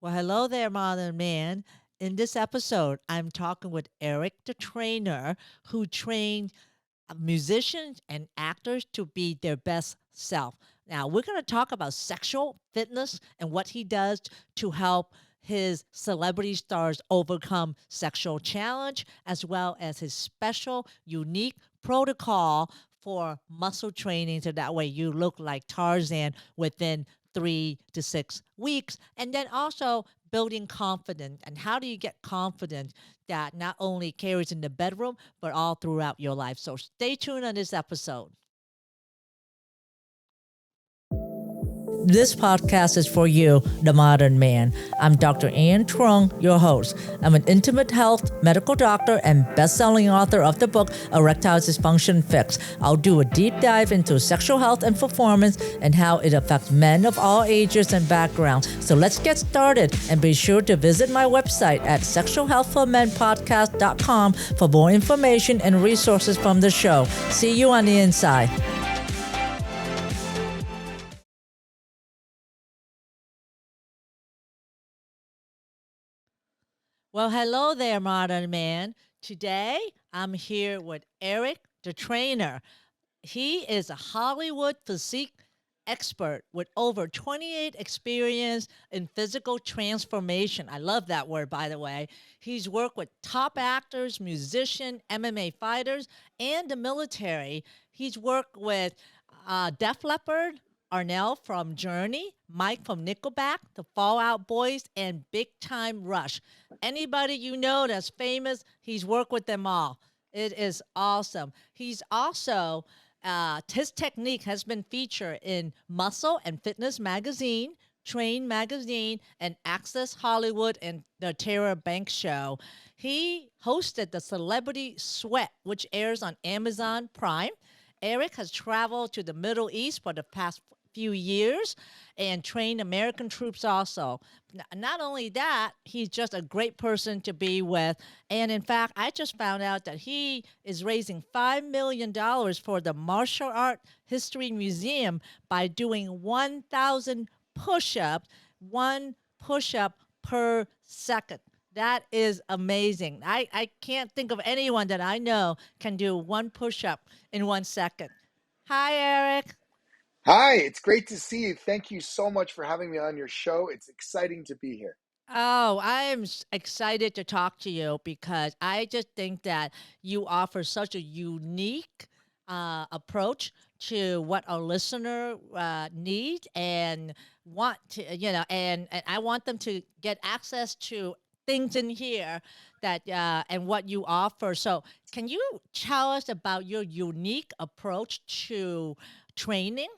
Well, hello there, modern man. In this episode, I'm talking with Eric, the trainer, who trained musicians and actors to be their best self. Now, we're going to talk about sexual fitness and what he does to help his celebrity stars overcome sexual challenge, as well as his special, unique protocol for muscle training so that way you look like Tarzan within 3 to 6 weeks. And then also building confidence. And how do you get confidence that not only carries in the bedroom, but all throughout your life? So stay tuned on this episode. This podcast is for you, the modern man. I'm Dr. Ian Trung, your host. I'm an intimate health medical doctor and best-selling author of the book Erectile Dysfunction Fix. I'll do a deep dive into sexual health and performance and how it affects men of all ages and backgrounds. So let's get started, and be sure to visit my website at sexualhealthformenpodcast.com for more information and resources from the show. See you on the inside. Well, hello there, modern man. Today, I'm here with Eric, the trainer. He is a Hollywood physique expert with over 28 experience in physical transformation. I love that word, by the way. He's worked with top actors, musicians, MMA fighters, and the military. He's worked with Def Leppard, Arnell from Journey, Mike from Nickelback, the Fallout Boys, and Big Time Rush. Anybody you know that's famous, he's worked with them all. It is awesome. He's also his technique has been featured in Muscle and Fitness magazine, Train magazine, and Access Hollywood and the Tara Banks show. He hosted the Celebrity Sweat, which airs on Amazon Prime. Eric has traveled to the Middle East for the past few years and trained American troops also. Not only that, he's just a great person to be with. And in fact, I just found out that he is raising $5 million for the Martial Art History Museum by doing 1,000 push ups, one push up per second. That is amazing. I can't think of anyone that I know can do one push up in 1 second. Hi, Eric. Hi, it's great to see you. Thank you so much for having me on your show. It's exciting to be here. Oh, I am excited to talk to you because I just think that you offer such a unique approach to what our listener need and want to, and I want them to get access to things in here that and what you offer. So, can you tell us about your unique approach to training?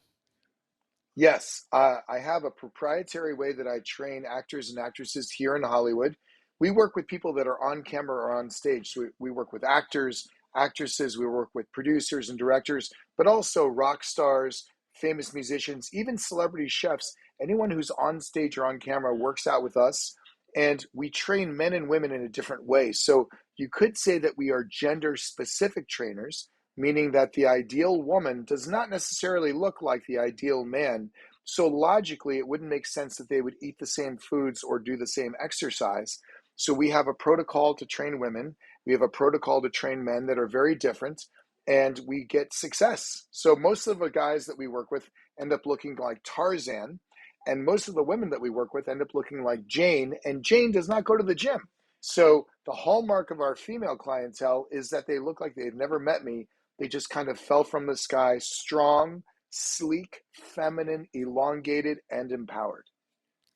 Yes, I have a proprietary way that I train actors and actresses here in Hollywood. We work with people that are on camera or on stage. So we work with actors, actresses, we work with producers and directors, but also rock stars, famous musicians, even celebrity chefs. Anyone who's on stage or on camera works out with us. And we train men and women in a different way. So you could say that we are gender specific trainers, meaning that the ideal woman does not necessarily look like the ideal man. So logically, it wouldn't make sense that they would eat the same foods or do the same exercise. So we have a protocol to train women. We have a protocol to train men that are very different, and we get success. So most of the guys that we work with end up looking like Tarzan, and most of the women that we work with end up looking like Jane, and Jane does not go to the gym. So the hallmark of our female clientele is that they look like they've never met me. They just kind of fell from the sky, strong, sleek, feminine, elongated, and empowered.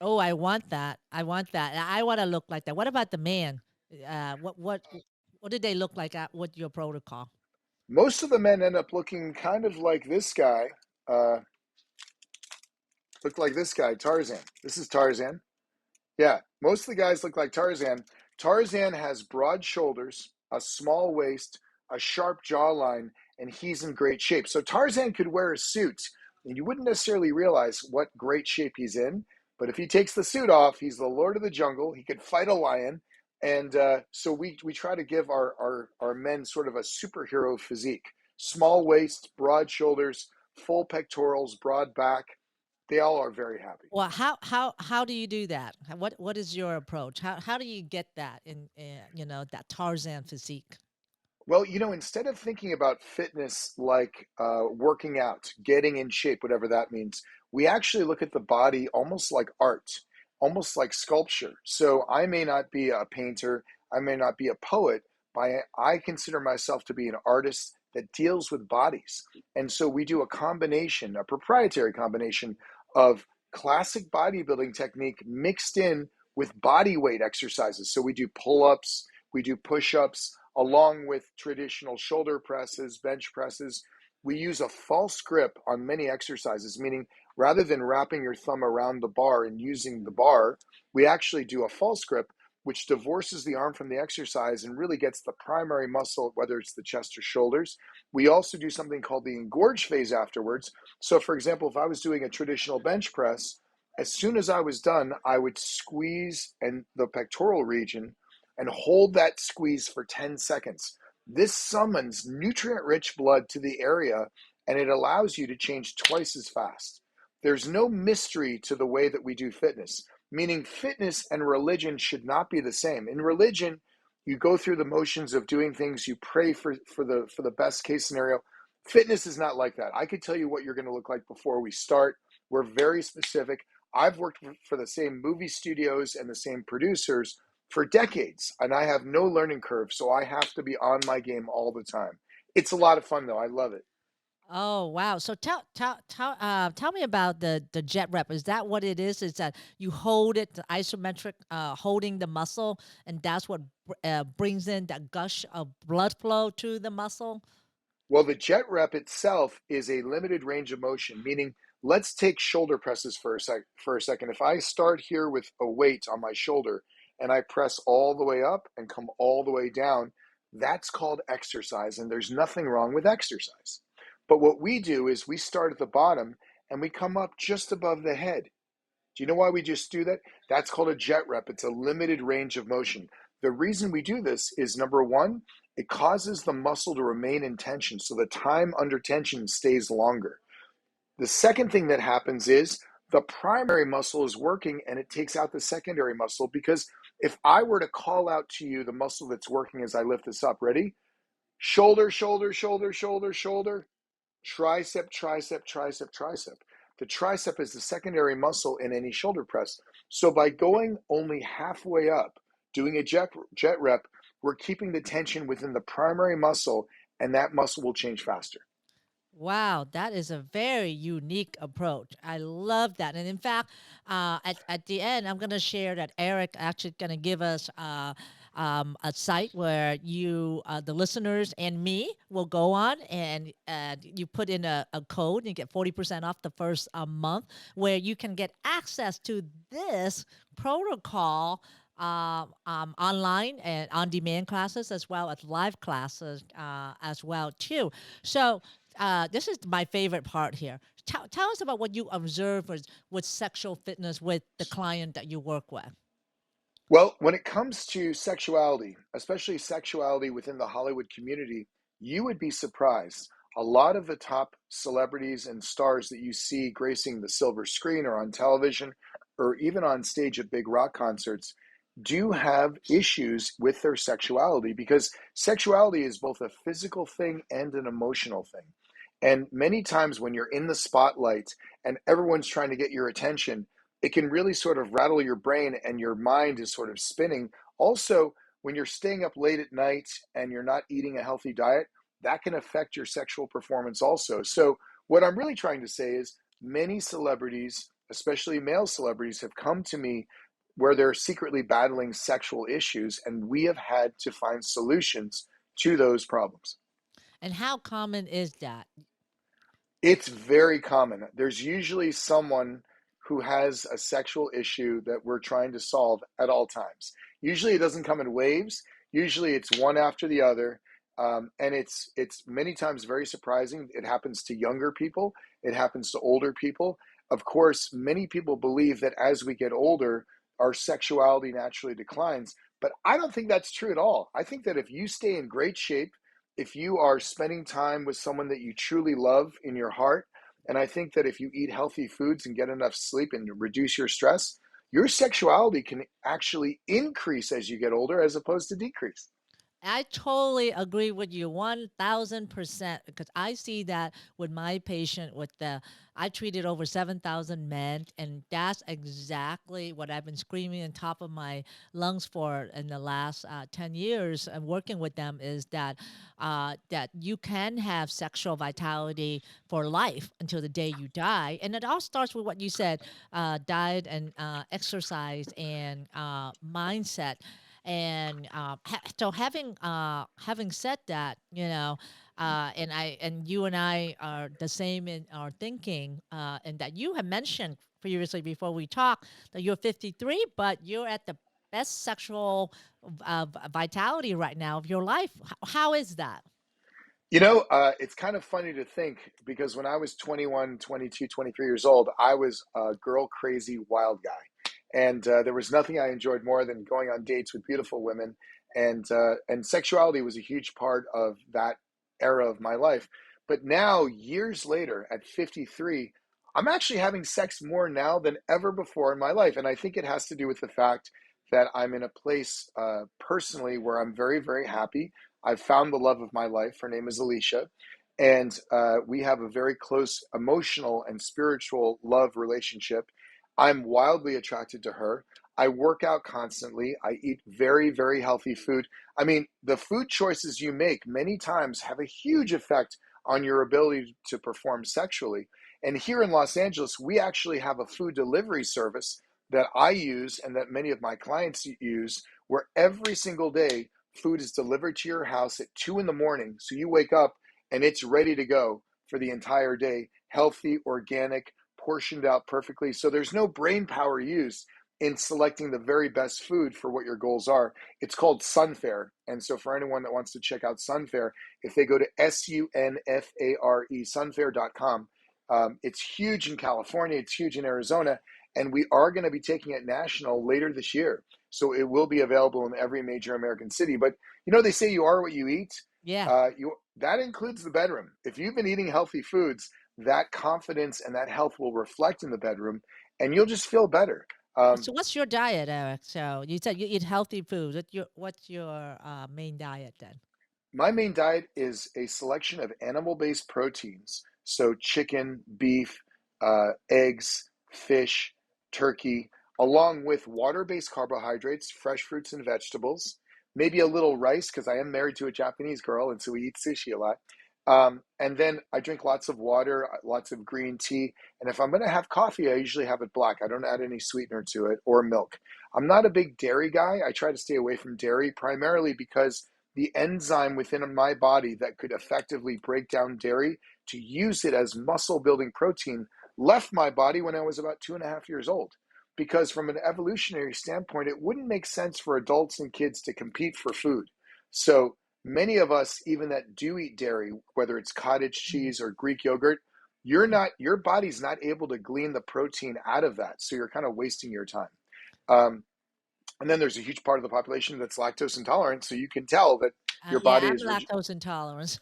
Oh, I want that. I want that. I want to look like that. What about the man? What did they look like with your protocol? Most of the men end up looking kind of like this guy. Uh, look like this guy, Tarzan. This is Tarzan. Yeah, most of the guys look like Tarzan. Tarzan has broad shoulders, a small waist, a sharp jawline, and he's in great shape. So Tarzan could wear a suit, and you wouldn't necessarily realize what great shape he's in. But if he takes the suit off, he's the lord of the jungle. He could fight a lion. And so we try to give our men sort of a superhero physique. Small waist, broad shoulders, full pectorals, broad back, They all are very happy. Well, how do you do that? What is your approach? How do you get that in that Tarzan physique? Well, instead of thinking about fitness like working out, getting in shape, whatever that means, we actually look at the body almost like art, almost like sculpture. So I may not be a painter, I may not be a poet, but I consider myself to be an artist that deals with bodies. And so we do a combination, a proprietary combination of classic bodybuilding technique mixed in with body weight exercises. So we do pull ups, we do push ups along with traditional shoulder presses, bench presses. We use a false grip on many exercises, meaning rather than wrapping your thumb around the bar and using the bar, we actually do a false grip, which divorces the arm from the exercise and really gets the primary muscle, whether it's the chest or shoulders. We also do something called the engorge phase afterwards. So, for example, if I was doing a traditional bench press, as soon as I was done, I would squeeze and the pectoral region and hold that squeeze for 10 seconds. This summons nutrient rich blood to the area and it allows you to change twice as fast. There's no mystery to the way that we do fitness, meaning fitness and religion should not be the same. In religion, you go through the motions of doing things, you pray for the best case scenario. Fitness is not like that. I could tell you what you're going to look like before we start. We're very specific. I've worked for the same movie studios and the same producers for decades, and I have no learning curve, so I have to be on my game all the time. It's a lot of fun, though. I love it. Oh wow! So tell me about the jet rep. Is that what it is? Is that you hold it, the isometric, holding the muscle, and that's what brings in that gush of blood flow to the muscle? Well, the jet rep itself is a limited range of motion, meaning let's take shoulder presses for a second. If I start here with a weight on my shoulder and I press all the way up and come all the way down, that's called exercise, and there's nothing wrong with exercise. But what we do is we start at the bottom and we come up just above the head. Do you know why we just do that? That's called a jet rep. It's a limited range of motion. The reason we do this is number one, it causes the muscle to remain in tension. So the time under tension stays longer. The second thing that happens is the primary muscle is working and it takes out the secondary muscle because if I were to call out to you the muscle that's working as I lift this up, ready? Shoulder, shoulder, shoulder, shoulder, shoulder, tricep, tricep, tricep, tricep. The tricep is the secondary muscle in any shoulder press. So by going only halfway up, doing a jet rep, we're keeping the tension within the primary muscle, and that muscle will change faster. Wow, that is a very unique approach. I love that. And in fact, at the end, I'm going to share that Eric actually going to give us a site where the listeners and me, will go on and you put in a code and you get 40% off the first month, where you can get access to this protocol online and on-demand classes as well as live classes as well too. So this is my favorite part here. Tell us about what you observe with sexual fitness with the client that you work with. Well, when it comes to sexuality, especially sexuality within the Hollywood community, you would be surprised. A lot of the top celebrities and stars that you see gracing the silver screen or on television or even on stage at big rock concerts do have issues with their sexuality because sexuality is both a physical thing and an emotional thing. And many times when you're in the spotlight and everyone's trying to get your attention, it can really sort of rattle your brain and your mind is sort of spinning. Also, when you're staying up late at night and you're not eating a healthy diet, that can affect your sexual performance also. So, what I'm really trying to say is many celebrities, especially male celebrities, have come to me where they're secretly battling sexual issues, and we have had to find solutions to those problems. And how common is that? It's very common. There's usually someone who has a sexual issue that we're trying to solve at all times. Usually it doesn't come in waves. Usually it's one after the other. And it's many times very surprising. It happens to younger people. It happens to older people. Of course, many people believe that as we get older, our sexuality naturally declines. But I don't think that's true at all. I think that if you stay in great shape, if you are spending time with someone that you truly love in your heart, And I think that if you eat healthy foods and get enough sleep and reduce your stress, your sexuality can actually increase as you get older as opposed to decrease. I totally agree with you 1000% because I see that with my patient with the I treated over 7,000 men and that's exactly what I've been screaming on top of my lungs for in the last 10 years and working with them is that you can have sexual vitality for life until the day you die. And it all starts with what you said, diet and exercise and mindset. And so having said that, and you and I are the same in our thinking, and that you have mentioned previously before we talk that you're 53, but you're at the best sexual vitality right now of your life. How is that? It's kind of funny to think because when I was 21, 22, 23 years old, I was a girl crazy wild guy. And there was nothing I enjoyed more than going on dates with beautiful women. And sexuality was a huge part of that era of my life. But now, years later, at 53, I'm actually having sex more now than ever before in my life. And I think it has to do with the fact that I'm in a place personally where I'm very, very happy. I've found the love of my life. Her name is Alicia. And we have a very close emotional and spiritual love relationship. I'm wildly attracted to her. I work out constantly. I eat very, very healthy food. I mean, the food choices you make many times have a huge effect on your ability to perform sexually. And here in Los Angeles, we actually have a food delivery service that I use and that many of my clients use, where every single day food is delivered to your house at 2 in the morning. So you wake up and it's ready to go for the entire day, healthy, organic, portioned out perfectly. So there's no brain power used in selecting the very best food for what your goals are. It's called Sunfare. And so for anyone that wants to check out Sunfare, if they go to SUNFARE, sunfare.com, it's huge in California, it's huge in Arizona, and we are going to be taking it national later this year. So it will be available in every major American city. But they say you are what you eat. Yeah. You That includes the bedroom. If you've been eating healthy foods, that confidence and that health will reflect in the bedroom, and you'll just feel better. So what's your diet, Eric? So you said you eat healthy foods. What's your main diet then? My main diet is a selection of animal-based proteins, so chicken, beef, eggs, fish, turkey, along with water-based carbohydrates, fresh fruits and vegetables, maybe a little rice because I am married to a Japanese girl, and so we eat sushi a lot. And then I drink lots of water, lots of green tea, and if I'm going to have coffee, I usually have it black. I don't add any sweetener to it or milk. I'm not a big dairy guy. I try to stay away from dairy primarily because the enzyme within my body that could effectively break down dairy to use it as muscle building protein left my body when I was about 2.5 years old. Because from an evolutionary standpoint, it wouldn't make sense for adults and kids to compete for food. So many of us, even that do eat dairy, whether it's cottage Mm. cheese or Greek yogurt, your body's not able to glean the protein out of that. So you're kind of wasting your time. Um, and then there's a huge part of the population that's lactose intolerant. So you can tell that your Yeah, body I'm is lactose intolerant.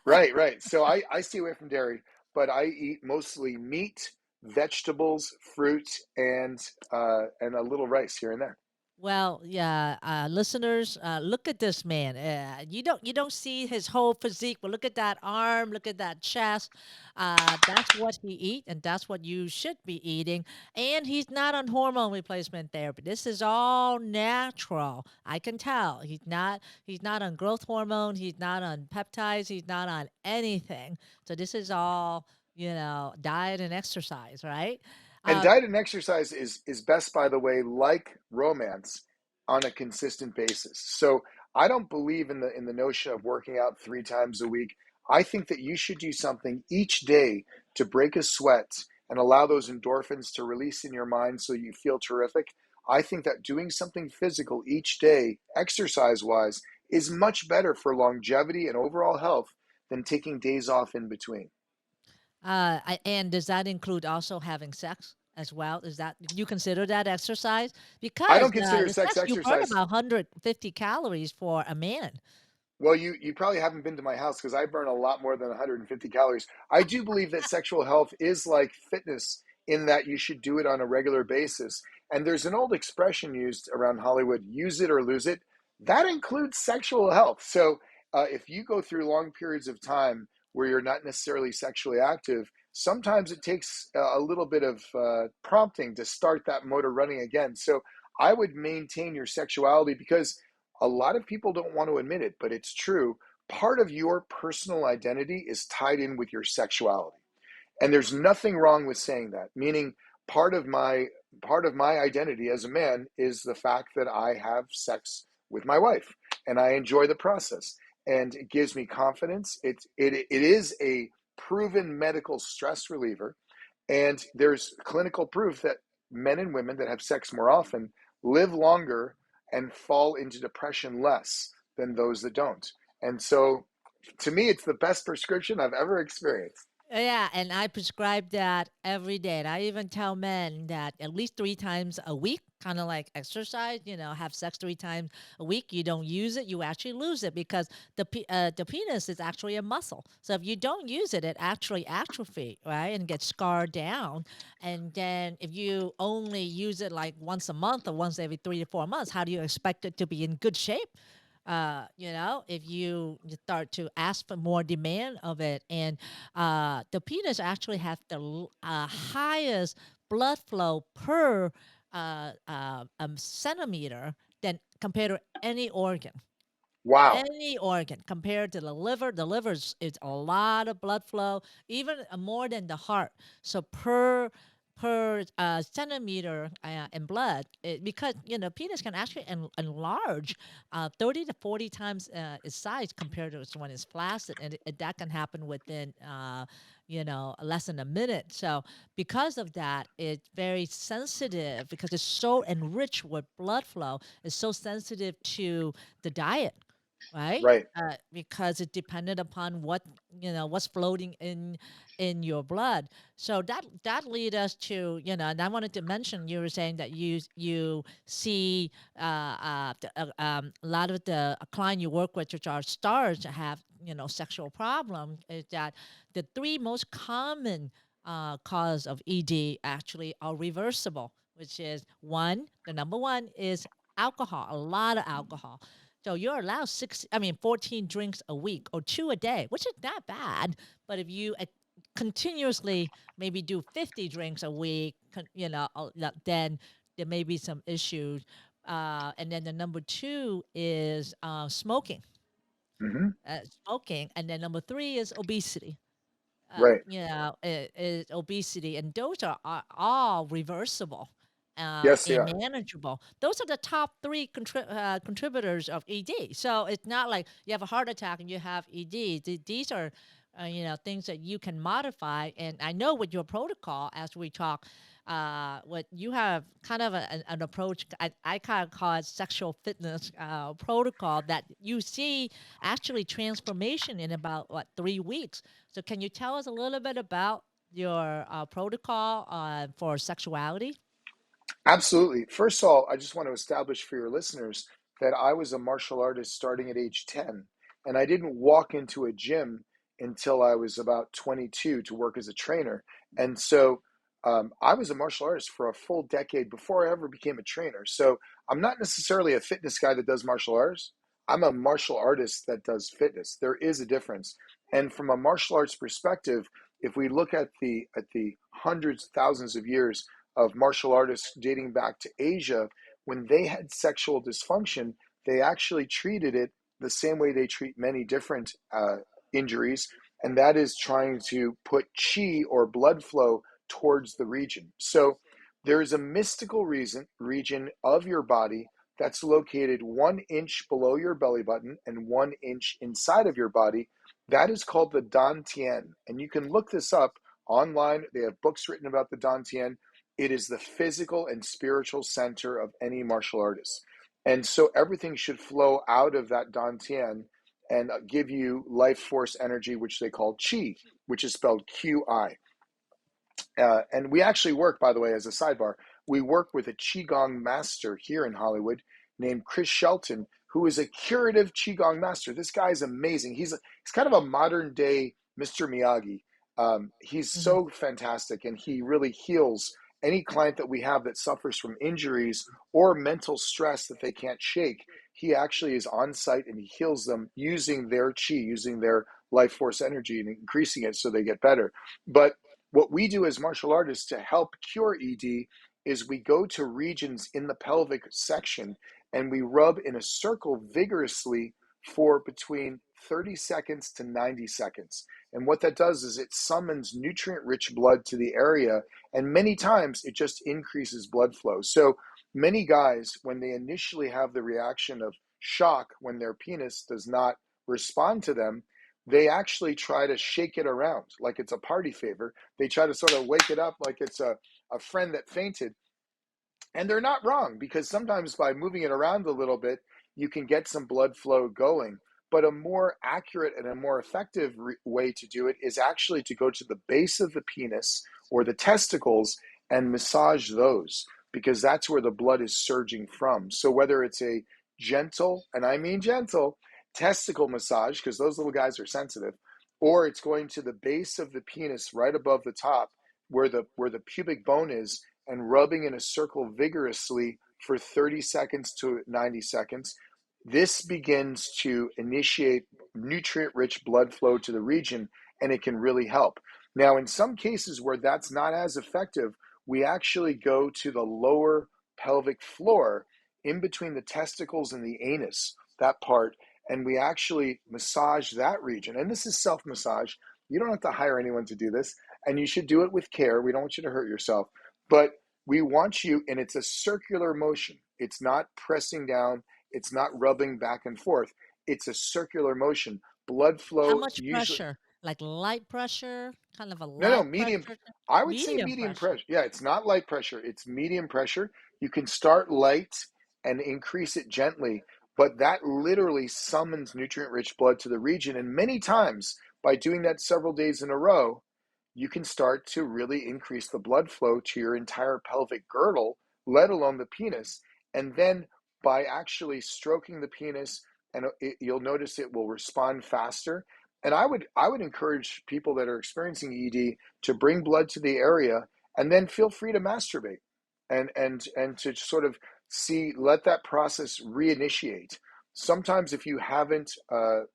right, right. So I stay away from dairy, but I eat mostly meat, vegetables, fruit, and a little rice here and there. Well, yeah, listeners, look at this man. You don't see his whole physique, but look at that arm, look at that chest. That's what he eat, and that's what you should be eating. And he's not on hormone replacement therapy. This is all natural. I can tell he's not. He's not on growth hormone. He's not on peptides. He's not on anything. So this is all diet and exercise, right? And Uh, diet and exercise is best, by the way, like romance, on a consistent basis. So I don't believe in the notion of working out 3 times a week. I think that you should do something each day to break a sweat and allow those endorphins to release in your mind so you feel terrific. I think that doing something physical each day, exercise wise, is much better for longevity and overall health than taking days off in between. and does that include also having sex as well? Is that you consider that exercise? I Because don't consider the sex sex you burn exercise. about 150 calories for a man. Well, you probably haven't been to my house because I burn a lot more than 150 calories. I do believe that sexual health is like fitness in that you should do it on a regular basis. And there's an old expression used around Hollywood, use it or lose it. That includes sexual health. So if you go through long periods of time where you're not necessarily sexually active, sometimes it takes a little bit of prompting to start that motor running again. So I would maintain your sexuality because a lot of people don't want to admit it, but it's true. Part of your personal identity is tied in with your sexuality. And there's nothing wrong with saying that, meaning part of my part of my identity as a man is the fact that I have sex with my wife and I enjoy the process and it gives me confidence. It is a proven medical stress reliever, and there's clinical proof that men and women that have sex more often live longer and fall into depression less than those that don't. And so to me, it's the best prescription I've ever experienced. Yeah, and I prescribe that every day. And I even tell men that at least 3 times a week, kind of like exercise, have sex 3 times a week. You don't use it, you actually lose it because the penis is actually a muscle. So if you don't use it, it actually atrophy, right, and gets scarred down. And then if you only use it like once a month or once every 3 to 4 months, how do you expect it to be in good shape? If you start to ask for more demand of it, and the penis actually has the highest blood flow per centimeter than compared to any organ. Wow. Any organ compared to the liver, the liver is a lot of blood flow, even more than the heart. So per centimeter in blood, because penis can actually enlarge 30 to 40 times its size compared to when it's flaccid, and that can happen within less than a minute. So because of that, it's very sensitive because it's so enriched with blood flow. It's so sensitive to the diet, right? Right. Because it depended upon what's floating in your blood. So that lead us to, and I wanted to mention, you were saying that you see a lot of the client you work with, which are stars, that have sexual problems. Is that the three most common cause of ED actually are reversible, which is the number one is alcohol, a lot of alcohol. So you're allowed 14 drinks a week or two a day, which is not bad. But if you continuously maybe do 50 drinks a week, then there may be some issues. And then the number two is smoking, Hmm. and then number three is obesity. Right. Is obesity, and those are all reversible Yes, they and are. manageable. Those are the top three contributors of ED. So it's not like you have a heart attack and you have ED. These are, things that you can modify. And I know with your protocol, as we talk, what you have kind of an approach. I kind of call it sexual fitness protocol that you see actually transformation in about 3 weeks. So can you tell us a little bit about your protocol for sexuality? Absolutely. First of all, I just want to establish for your listeners that I was a martial artist starting at age 10, and I didn't walk into a gym until I was about 22 to work as a trainer. And so I was a martial artist for a full decade before I ever became a trainer. So I'm not necessarily a fitness guy that does martial arts. I'm a martial artist that does fitness. There is a difference. And from a martial arts perspective, if we look at the hundreds, thousands of years of martial artists dating back to Asia, when they had sexual dysfunction, they actually treated it the same way they treat many different injuries, and that is trying to put chi or blood flow towards the region. So there is a mystical region of your body that's located 1 inch below your belly button and 1 inch inside of your body. That is called the Dantian. And you can look this up online. They have books written about the Dantian. It is the physical and spiritual center of any martial artist. And so everything should flow out of that Dantian and give you life force energy, which they call Qi, which is spelled Qi. And we actually work, by the way, as a sidebar, we work with a Qigong master here in Hollywood named Chris Shelton, who is a curative qigong master. This guy is amazing. He's kind of a modern day Mr. Miyagi. He's Hmm. so fantastic, and he really heals any client that we have that suffers from injuries or mental stress that they can't shake. He actually is on site and he heals them using their chi, using their life force energy and increasing it so they get better. But what we do as martial artists to help cure ED is we go to regions in the pelvic section and we rub in a circle vigorously for between 30 seconds to 90 seconds. And what that does is it summons nutrient rich blood to the area, and many times it just increases blood flow. So many guys, when they initially have the reaction of shock when their penis does not respond to them, they actually try to shake it around like it's a party favor. They try to sort of wake it up like it's a friend that fainted. And they're not wrong, because sometimes by moving it around a little bit, you can get some blood flow going. But a more accurate and a more effective way to do it is actually to go to the base of the penis or the testicles and massage those, because that's where the blood is surging from. So whether it's a gentle, and I mean gentle, testicle massage, because those little guys are sensitive, or it's going to the base of the penis right above the top where the pubic bone is, and rubbing in a circle vigorously for 30 seconds to 90 seconds, this begins to initiate nutrient rich blood flow to the region, and it can really help. Now, in some cases where that's not as effective, we actually go to the lower pelvic floor in between the testicles and the anus, that part, and we actually massage that region. And this is self massage. You don't have to hire anyone to do this, and you should do it with care. We don't want you to hurt yourself, but we want you, and it's a circular motion. It's not pressing down, it's not rubbing back and forth. It's a circular motion. Blood How flow much usually, pressure? Like light pressure, kind of a no, light medium. pressure, I would say medium medium pressure. pressure. Yeah, it's not light pressure, it's medium pressure. You can start light and increase it gently, but that literally summons nutrient rich blood to the region. And many times, by doing that several days in a row, you can start to really increase the blood flow to your entire pelvic girdle, let alone the penis. And then by actually stroking the penis, and you'll notice it will respond faster. And I would encourage people that are experiencing ED to bring blood to the area, and then feel free to masturbate, and to sort of let that process reinitiate. Sometimes if you haven't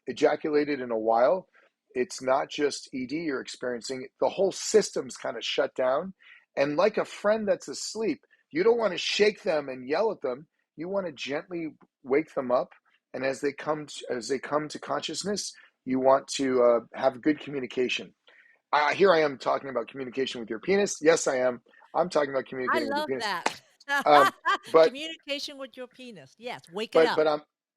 ejaculated in a while, it's not just ED you're experiencing, the whole system's kind of shut down. And like a friend that's asleep, you don't want to shake them and yell at them. You want to gently wake them up. And as they come to consciousness, you want to have good communication. Here I am talking about communication with your penis. Yes, I am. I'm talking about I communicating with your love penis. that. Um, but Communication with your penis. Yes, wake it but up. but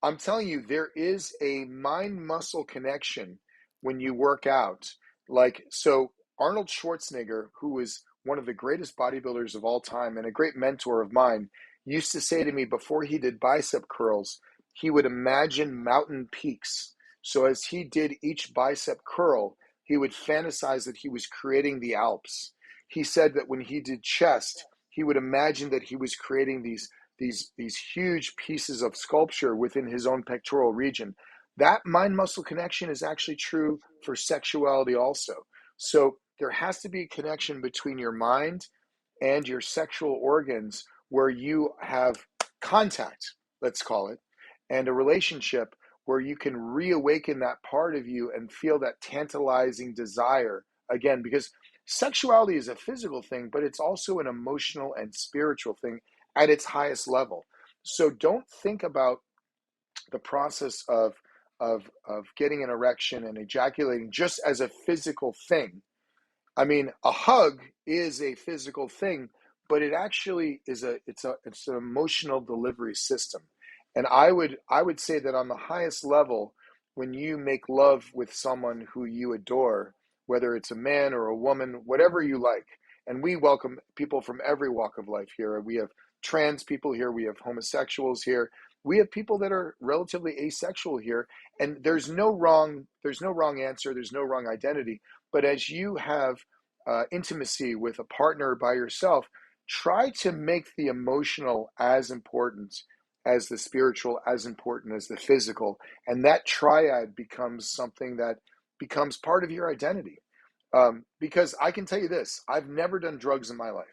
I'm telling you, there is a mind muscle connection when you work out. Like, so Arnold Schwarzenegger, who is one of the greatest bodybuilders of all time and a great mentor of mine, used to say to me before he did bicep curls, he would imagine mountain peaks. So as he did each bicep curl, he would fantasize that he was creating the Alps. He said that when he did chest, he would imagine that he was creating these huge pieces of sculpture within his own pectoral region. That mind muscle connection is actually true for sexuality also. So there has to be a connection between your mind and your sexual organs where you have contact, let's call it, and a relationship where you can reawaken that part of you and feel that tantalizing desire again, because sexuality is a physical thing, but it's also an emotional and spiritual thing at its highest level. So don't think about the process of getting an erection and ejaculating just as a physical thing. I mean, a hug is a physical thing, but it actually is it's an emotional delivery system. And I would say that on the highest level, when you make love with someone who you adore, whether it's a man or a woman, whatever you like, and we welcome people from every walk of life here. We have trans people here, we have homosexuals here, we have people that are relatively asexual here, and there's no wrong answer, there's no wrong identity. But as you have intimacy with a partner by yourself, try to make the emotional as important as the spiritual as important as the physical. And that triad becomes something that becomes part of your identity. Because I can tell you this, I've never done drugs in my life.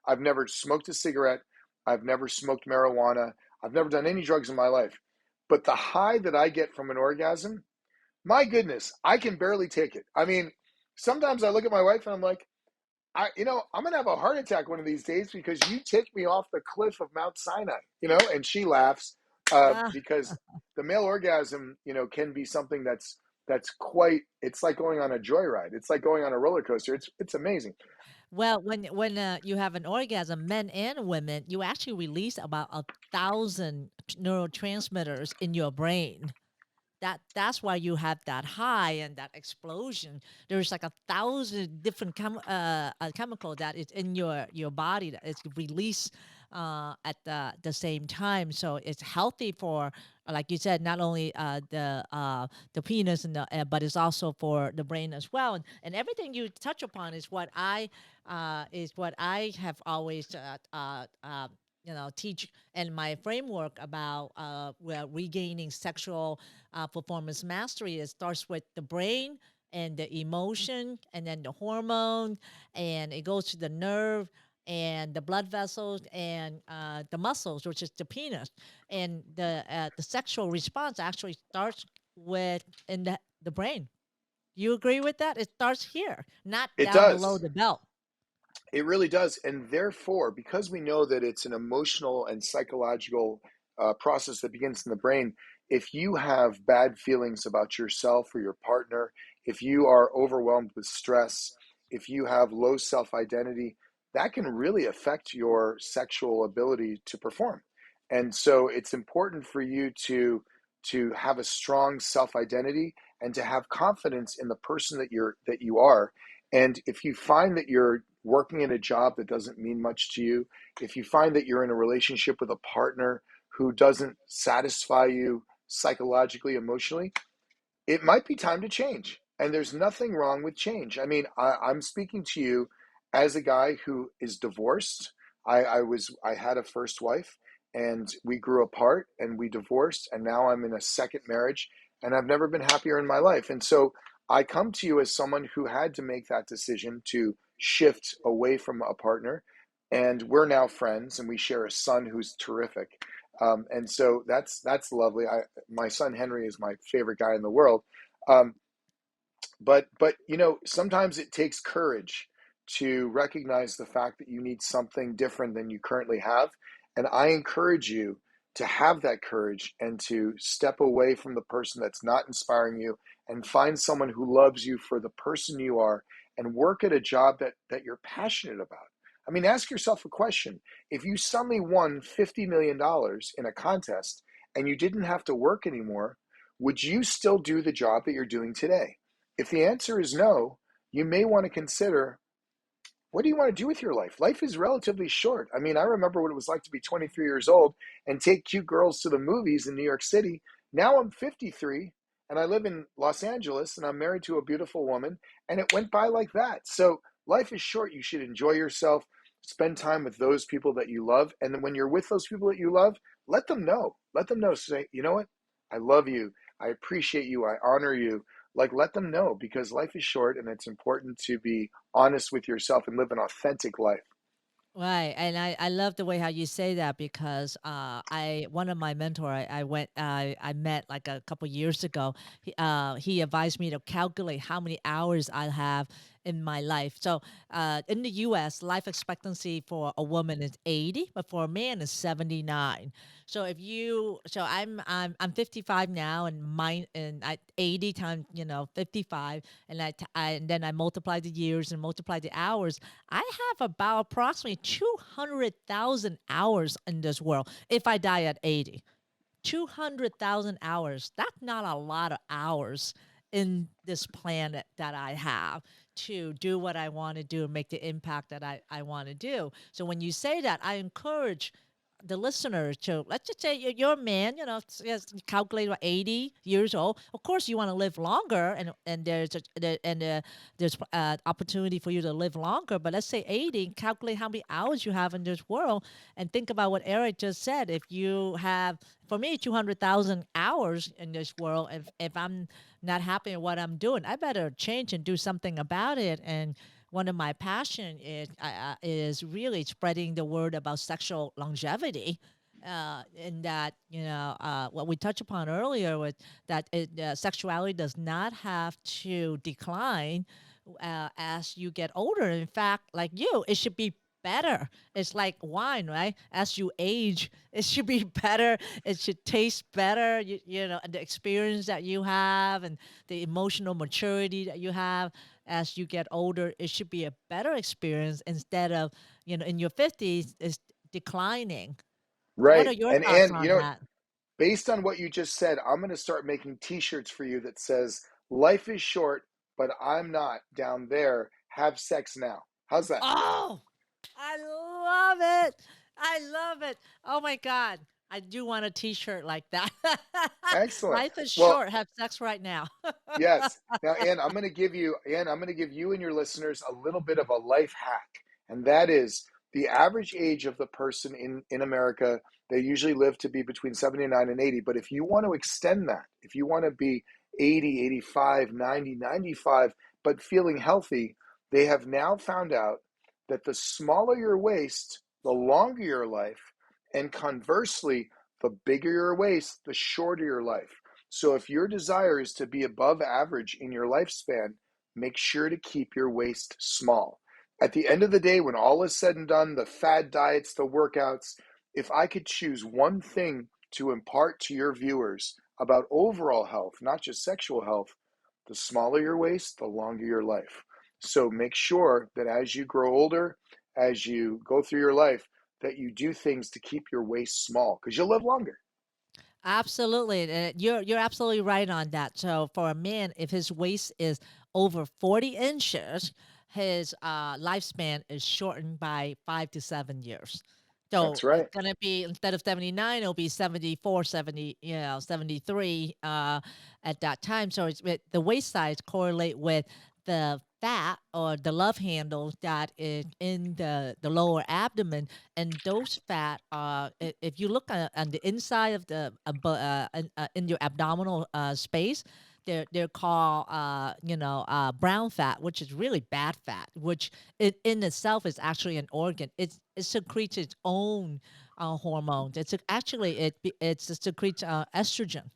I've never smoked a cigarette. I've never smoked marijuana. I've never done any drugs in my life. But the high that I get from an orgasm, my goodness, I can barely take it. I mean, sometimes I look at my wife and I'm like, I'm gonna have a heart attack one of these days because you take me off the cliff of Mount Sinai, and she laughs Ah, because the male orgasm, can be something that's quite. It's like going on a joyride. It's like going on a roller coaster. It's amazing. well, when you have an orgasm, men and women, you actually release about 1,000 neurotransmitters in your brain. That's why you have that high and that explosion. There's like 1,000 different chemical that is in your body that is released at the same time. So it's healthy for, like you said, not only the penis and but it's also for the brain as well. And everything you touch upon is what I have always teach in my framework about well, regaining sexual performance mastery. It starts with the brain and the emotion and then the hormone, and it goes to the nerve and the blood vessels and the muscles, which is the penis. And the sexual response actually starts with in the brain. You agree with that? It starts here, not It down below does. the belt. It really does. And therefore, because we know that it's an emotional and psychological process that begins in the brain, if you have bad feelings about yourself or your partner, if you are overwhelmed with stress, if you have low self identity, that can really affect your sexual ability to perform. And so it's important for you to have a strong self identity and to have confidence in the person that you are. And if you find that you're working in a job that doesn't mean much to you, if you find that you're in a relationship with a partner who doesn't satisfy you psychologically, emotionally, it might be time to change. And there's nothing wrong with change. I mean, I'm speaking to you as a guy who is divorced. I had a first wife and we grew apart and we divorced and now I'm in a second marriage and I've never been happier in my life. And so I come to you as someone who had to make that decision to shift away from a partner. And we're now friends and we share a son who's terrific. And so that's lovely. My son Henry is my favorite guy in the world. Um, but sometimes it takes courage to recognize the fact that you need something different than you currently have. And I encourage you to have that courage and to step away from the person that's not inspiring you and find someone who loves you for the person you are and work at a job that you're passionate about. I mean, ask yourself a question. If you suddenly won $50 million in a contest and you didn't have to work anymore, would you still do the job that you're doing today? If the answer is no, you may want to consider, what do you want to do with your life? Life is relatively short. I mean, I remember what it was like to be 23 years old and take cute girls to the movies in New York City. Now I'm 53 and I live in Los Angeles and I'm married to a beautiful woman and it went by like that. So life is short. You should enjoy yourself, spend time with those people that you love. And then when you're with those people that you love, let them know. Let them know. Say, you know what? I love you. I appreciate you. I honor you. Like, let them know because life is short and it's important to be honest with yourself and live an authentic life. Right, and I love the way how you say that because I one of my mentor I met like a couple years ago. He advised me to calculate how many hours I have in my life. So in the U.S., life expectancy for a woman is 80, but for a man is 79. So I'm 55 now, and mine and 80 times 55, and and then I multiply the years and multiply the hours. I have about approximately 200,000 hours in this world if I die at 80. 200,000 hours. That's not a lot of hours in this planet that I have to do what I want to do and make the impact that I want to do. So when you say that, I encourage the listeners to, let's just say you're a man, yes, calculate about 80 years old. Of course, you want to live longer, and there's opportunity for you to live longer. But let's say 80, calculate how many hours you have in this world, and think about what Eric just said. If you have, for me, 200,000 hours in this world, if I'm not happy with what I'm doing, I better change and do something about it. And one of my passion is really spreading the word about sexual longevity. In that, what we touched upon earlier was that sexuality does not have to decline as you get older. In fact, like you, it should be better. It's like wine, right? As you age, it should be better. It should taste better. And the experience that you have and the emotional maturity that you have as you get older, it should be a better experience instead of, in your 50s, is declining. What Right. are your And thoughts Ann, you on know what? that? Based on what you just said, I'm going to start making t-shirts for you that says, life is short, but I'm not down there. Have sex now. How's that? Oh, I love it. I love it. Oh my God. I do want a t-shirt like that. Excellent. Life is Well, short. Have sex right now. yes. Now, Ann, I'm going to give you and your listeners a little bit of a life hack. And that is the average age of the person in America, they usually live to be between 79 and 80. But if you want to extend that, if you want to be 80, 85, 90, 95, but feeling healthy, they have now found out that the smaller your waist, the longer your life. And conversely, the bigger your waist, the shorter your life. So if your desire is to be above average in your lifespan, make sure to keep your waist small. At the end of the day, when all is said and done, the fad diets, the workouts, if I could choose one thing to impart to your viewers about overall health, not just sexual health, the smaller your waist, the longer your life. So make sure that as you grow older, as you go through your life, that you do things to keep your waist small because you'll live longer. Absolutely. And you're absolutely right on that. So for a man, if his waist is over 40 inches, his lifespan is shortened by 5 to 7 years. So That's it's right. gonna be, instead of 79, it'll be 74, 70, 73 at that time. So the waist size correlate with the fat or the love handles that is in the lower abdomen, and those fat if you look on the inside of the in your abdominal space, they're called brown fat, which is really bad fat, which in itself is actually an organ. It secretes its own hormones. It secretes estrogen,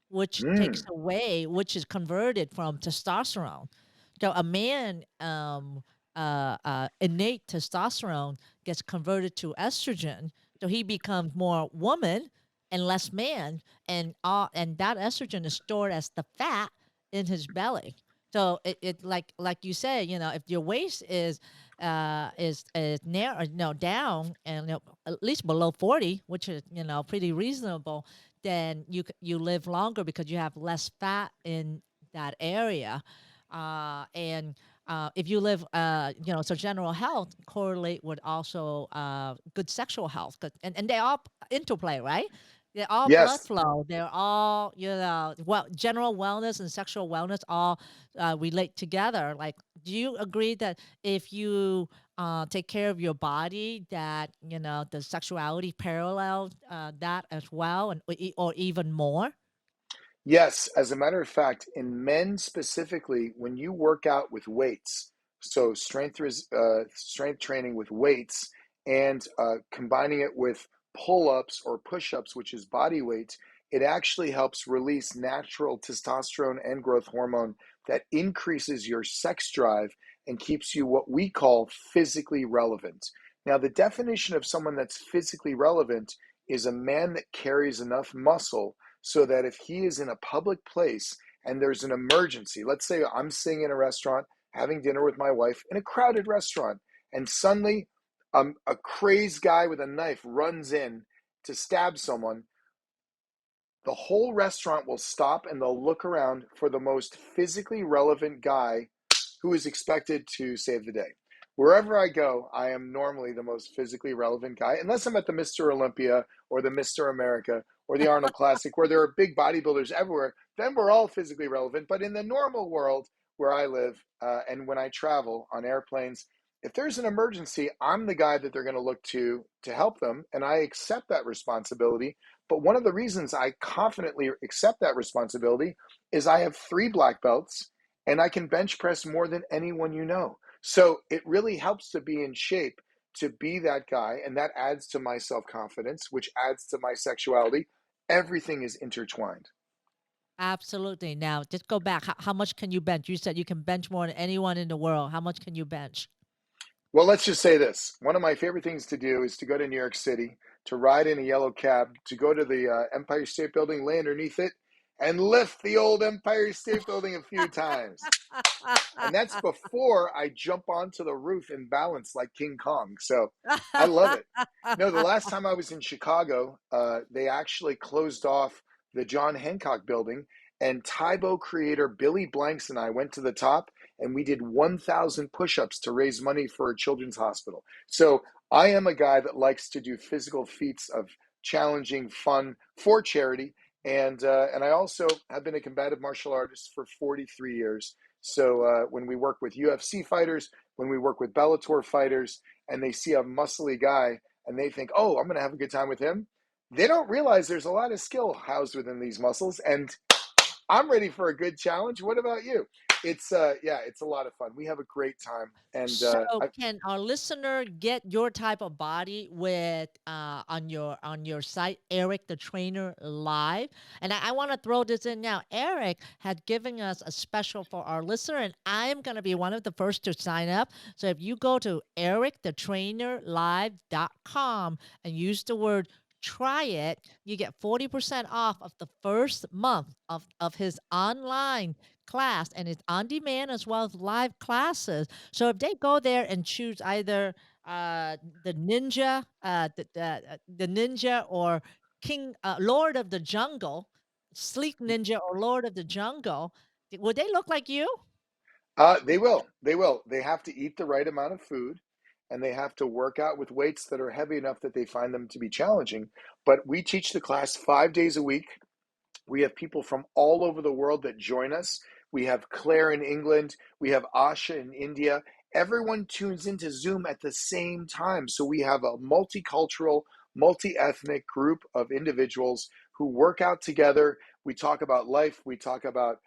which takes Mm. away, which is converted from testosterone. So a man innate testosterone gets converted to estrogen, so he becomes more woman and less man, and that estrogen is stored as the fat in his belly. So it like you say, if your waist is narrow, no, down, and at least below 40, which is pretty reasonable, then you live longer because you have less fat in that area, and if you live, so general health correlate with also good sexual health, and they all interplay, right? They're all blood Yes. flow. They're all, well, general wellness and sexual wellness all relate together. Like, do you agree that if you take care of your body, that the sexuality parallels that as well, and or even more? Yes, as a matter of fact, in men specifically, when you work out with weights, so strength training with weights and combining it with pull-ups or push-ups, which is body weight, it actually helps release natural testosterone and growth hormone that increases your sex drive and keeps you what we call physically relevant. Now, the definition of someone that's physically relevant is a man that carries enough muscle so that if he is in a public place and there's an emergency, let's say I'm sitting in a restaurant having dinner with my wife in a crowded restaurant, and suddenly a crazed guy with a knife runs in to stab someone, the whole restaurant will stop and they'll look around for the most physically relevant guy who is expected to save the day. wherever I go, I am normally the most physically relevant guy, unless I'm at the Mr. Olympia or the Mr. America or the Arnold Classic, where there are big bodybuilders everywhere. Then we're all physically relevant. But in the normal world where I live and when I travel on airplanes, if there's an emergency, I'm the guy that they're going to look to help them, and I accept that responsibility. But one of the reasons I confidently accept that responsibility is I have 3 black belts and I can bench press more than anyone you know. So it really helps to be in shape to be that guy, and that adds to my self confidence, which adds to my sexuality. Everything is intertwined. Absolutely. Now, just go back. How much can you bench? You said you can bench more than anyone in the world. How much can you bench? Well, let's just say this. One of my favorite things to do is to go to New York City, to ride in a yellow cab, to go to the Empire State Building, lay underneath it, and lift the old Empire State Building a few times. And that's before I jump onto the roof and balance like King Kong. So I love it. No, the last time I was in Chicago, they actually closed off the John Hancock building, and Tybo creator Billy Blanks and I went to the top and we did 1,000 push ups to raise money for a children's hospital. So I am a guy that likes to do physical feats of challenging fun for charity. And I also have been a combative martial artist for 43 years. So when we work with UFC fighters, when we work with Bellator fighters, and they see a muscly guy and they think, oh, I'm going to have a good time with him, they don't realize there's a lot of skill housed within these muscles. And I'm ready for a good challenge. What about you? It's yeah, it's a lot of fun. We have a great time, and So, can our listener get your type of body with on your site, Eric the Trainer Live? And I want to throw this in now. Eric had given us a special for our listener, and I am going to be one of the first to sign up. So if you go to ericthetrainerlive.com and use the word try it, you get 40% off of the first month of his online class, and it's on demand as well as live classes. So if they go there and choose either the ninja, the ninja, or King Lord of the Jungle, Sleek Ninja or Lord of the Jungle, would they look like you? they will. They will. They have to eat the right amount of food, and they have to work out with weights that are heavy enough that they find them to be challenging. But we teach the class 5 days a week. We have people from all over the world that join us. We have Claire in England. We have Asha in India. Everyone tunes into Zoom at the same time. So we have a multicultural, multi ethnic group of individuals who work out together. We talk about life. We talk about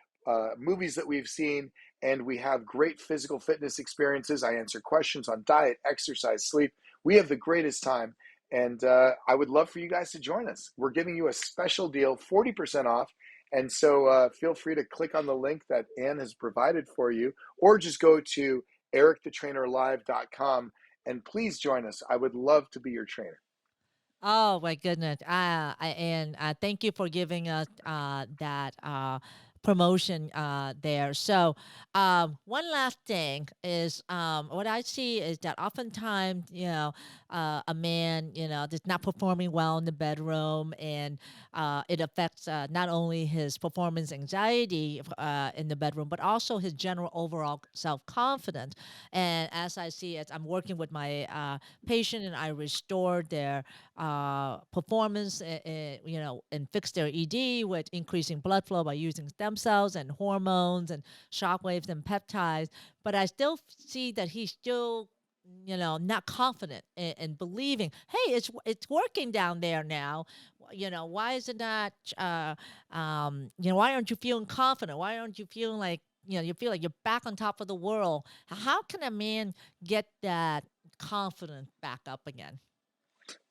movies that we've seen, and we have great physical fitness experiences. I answer questions on diet, exercise, sleep. We have the greatest time. And I would love for you guys to join us. We're giving you a special deal, 40% off. And so feel free to click on the link that Ann has provided for you, or just go to ericthetrainerlive.com and please join us. I would love to be your trainer. Oh my goodness! And thank you for giving us that promotion there. So, one last thing is what I see is that oftentimes, a man, is not performing well in the bedroom, and it affects not only his performance anxiety in the bedroom, but also his general overall self confidence. And as I see, as I'm working with my patient, and I restore their performance, and fix their ED with increasing blood flow by using stem cells and hormones and shock waves and peptides. But I still see that he's still, not confident in believing, hey, it's working down there now. Why is it not? Why aren't you feeling confident? Why aren't you feeling like you feel like you're back on top of the world? How can a man get that confidence back up again?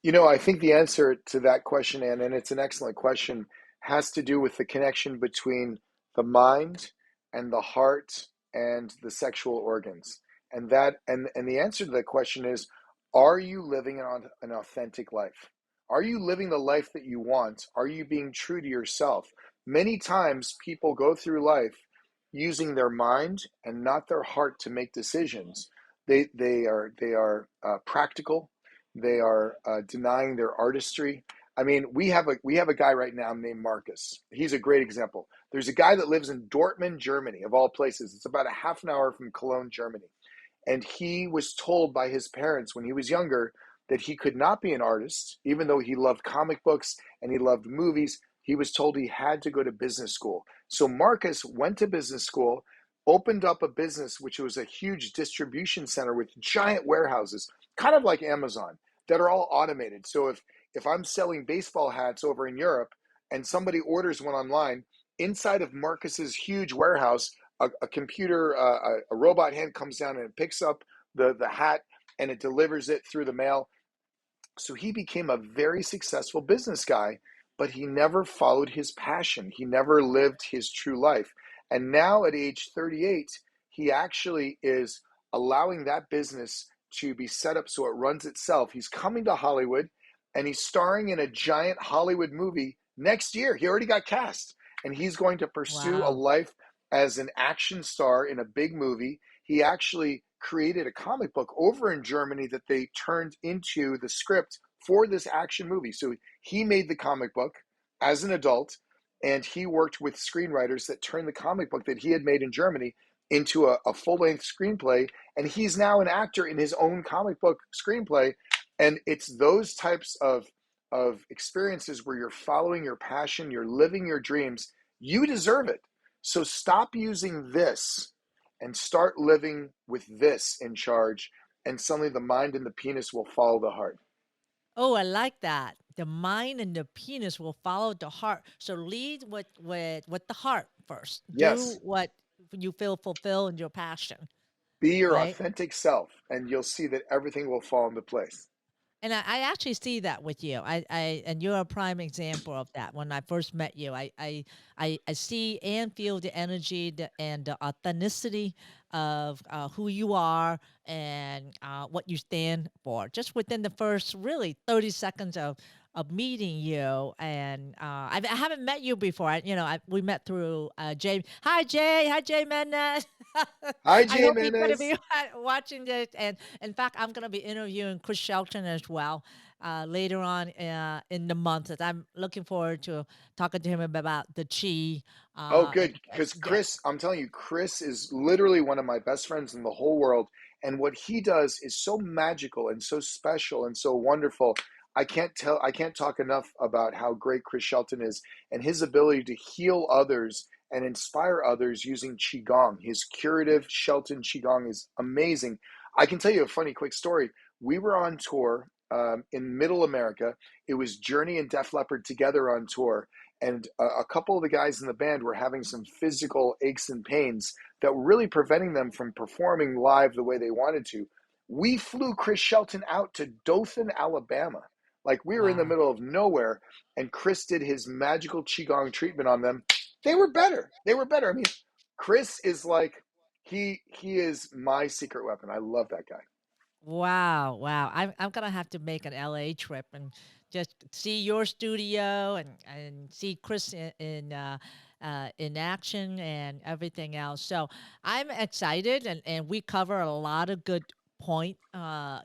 I think the answer to that question, Ann, and it's an excellent question, has to do with the connection between the mind and the heart and the sexual organs. And the answer to that question is, are you living an authentic life? Are you living the life that you want? Are you being true to yourself? Many times people go through life using their mind and not their heart to make decisions. They are practical. They are denying their artistry. I mean, we have a guy right now named Marcus. He's a great example. There's a guy that lives in Dortmund, Germany, of all places. It's about a half an hour from Cologne, Germany. And he was told by his parents when he was younger that he could not be an artist, even though he loved comic books and he loved movies. He was told he had to go to business school. So Marcus went to business school, opened up a business, which was a huge distribution center with giant warehouses, kind of like Amazon, that are all automated. So if I'm selling baseball hats over in Europe and somebody orders one online, inside of Marcus's huge warehouse, a computer, a robot hand comes down and it picks up the hat and it delivers it through the mail. So he became a very successful business guy, but he never followed his passion. He never lived his true life. And now at age 38, he actually is allowing that business to be set up so it runs itself. He's coming to Hollywood and he's starring in a giant Hollywood movie next year. He already got cast and he's going to pursue a Wow. life as an action star in a big movie. He actually created a comic book over in Germany that they turned into the script for this action movie. So he made the comic book as an adult, and he worked with screenwriters that turned the comic book that he had made in Germany into a full length screenplay. And he's now an actor in his own comic book screenplay. And it's those types of experiences where you're following your passion, you're living your dreams. You deserve it. So stop using this and start living with this in charge, and suddenly the mind and the penis will follow the heart. Oh, I like that. The mind and the penis will follow the heart. So lead with the heart first. Do Yes, what you feel fulfilled in your passion, be your right? authentic self, and you'll see that everything will fall into place. And I actually see that with you. And you're a prime example of that. When I first met you, I see and feel the energy and the authenticity of who you are and what you stand for. Just within the first really 30 seconds of meeting you, and I haven't met you before. We met through Jay. Hi Jay. Hi Jay Mendez. Hi, I Jay hope you're going to Menes. be watching this. And in fact, I'm going to be interviewing Chris Shelton as well later on in the month. As I'm looking forward to talking to him about the chi. Oh, And good. Because yeah, Chris, I'm telling you, Chris is literally one of my best friends in the whole world. And what he does is so magical and so special and so wonderful. I can't talk enough about how great Chris Shelton is and his ability to heal others and inspire others using Qigong. His curative Shelton Qigong is amazing. I can tell you a funny, quick story. We were on tour in Middle America. It was Journey and Def Leppard together on tour, and a couple of the guys in the band were having some physical aches and pains that were really preventing them from performing live the way they wanted to. We flew Chris Shelton out to Dothan, Alabama. Like we were in the wow. middle of nowhere, and Chris did his magical Qigong treatment on them. They were better. They were better. I mean, Chris is like he is my secret weapon. I love that guy. Wow, wow. I'm gonna have to make an LA trip and just see your studio and see Chris in action and everything else. So I'm excited, and we cover a lot of good point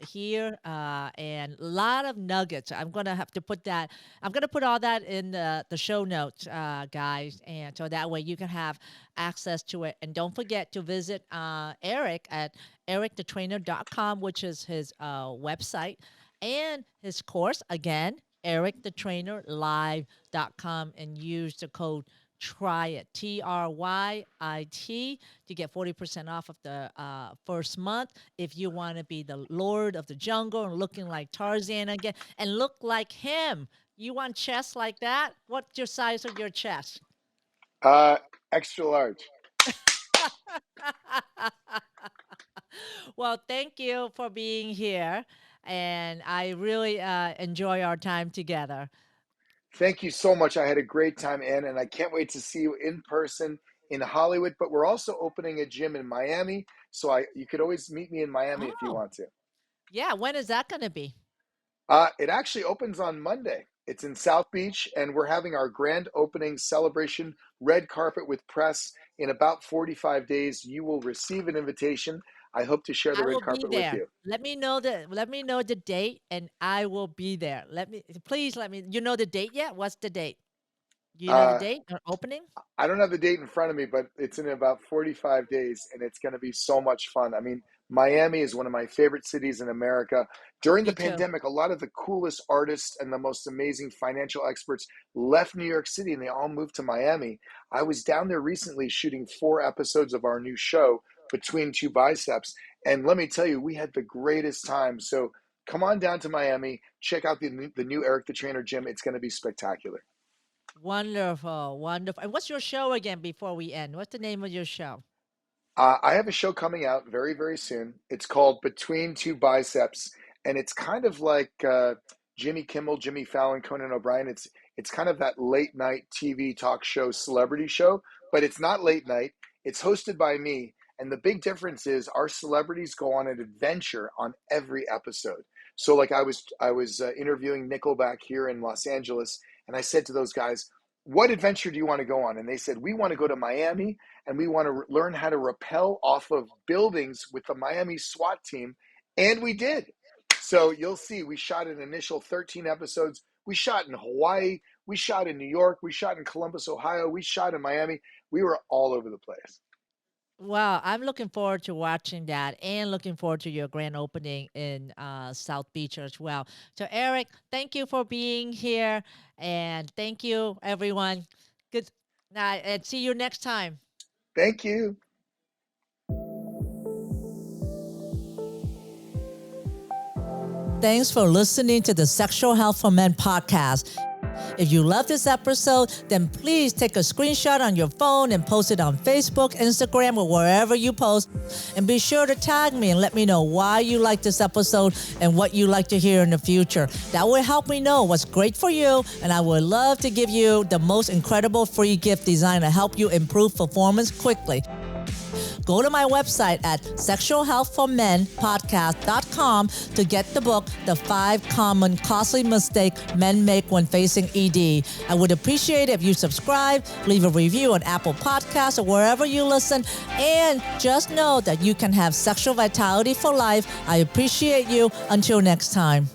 here and a lot of nuggets. I'm gonna have to put that. I'm gonna put all that in the show notes, guys, and so that way you can have access to it. And don't forget to visit Eric at ericthetrainer.com, which is his website, and his course again, ericthetrainerlive.com, and use the code TRYIT, TRYIT, to get 40% off of the first month. If you want to be the Lord of the Jungle and looking like Tarzan again and look like him, you want chest like that? What's your size of your chest? Uh, Extra large. Well, thank you for being here. And I really enjoy our time together. Thank you so much. I had a great time, Ann, and I can't wait to see you in person in Hollywood. But we're also opening a gym in Miami, so I you could always meet me in Miami if you Oh, want to. yeah. When is that going to be? It actually opens on Monday. It's in South Beach, and we're having our grand opening celebration, red carpet with press, in about 45 days. You will receive an invitation. I hope to share the I red will be carpet with there. you. Let me know the date and I will be there. Please let me you know the date yet? What's the date? Do you know the Uh, date or opening? I don't have the date in front of me, but it's in about 45 days, and it's going to be so much fun. I mean, Miami is one of my favorite cities in America. During the Me too. pandemic, a lot of the coolest artists and the most amazing financial experts left New York City and they all moved to Miami. I was down there recently shooting 4 episodes of our new show, Between Two Biceps. And let me tell you, we had the greatest time. So come on down to Miami, check out the new Eric the Trainer gym. It's going to be spectacular. Wonderful, wonderful. And what's your show again before we end? What's the name of your show? I have a show coming out very, very soon. It's called Between Two Biceps, and it's kind of like Jimmy Kimmel, Jimmy Fallon, Conan O'Brien. It's kind of that late night TV talk show, celebrity show, but it's not late night. It's hosted by me, and the big difference is our celebrities go on an adventure on every episode. So, like I was interviewing Nickelback here in Los Angeles, and I said to those guys, "What adventure do you want to go on?" And they said, "We want to go to Miami." And we want to learn how to rappel off of buildings with the Miami SWAT team. And we did. So you'll see, we shot an initial 13 episodes. We shot in Hawaii. We shot in New York. We shot in Columbus, Ohio. We shot in Miami. We were all over the place. Wow, I'm looking forward to watching that and looking forward to your grand opening in South Beach as well. So, Eric, thank you for being here. And thank you, everyone. Good night and see you next time. Thank you. Thanks for listening to the Sexual Health for Men podcast. If you love this episode, then please take a screenshot on your phone and post it on Facebook, Instagram, or wherever you post. And be sure to tag me and let me know why you like this episode and what you like to hear in the future. That will help me know what's great for you, and I would love to give you the most incredible free gift designed to help you improve performance quickly. Go to my website at sexualhealthformenpodcast.com to get the book, The 5 Common Costly Mistakes Men Make When Facing ED. I would appreciate it if you subscribe, leave a review on Apple Podcasts or wherever you listen, and just know that you can have sexual vitality for life. I appreciate you. Until next time.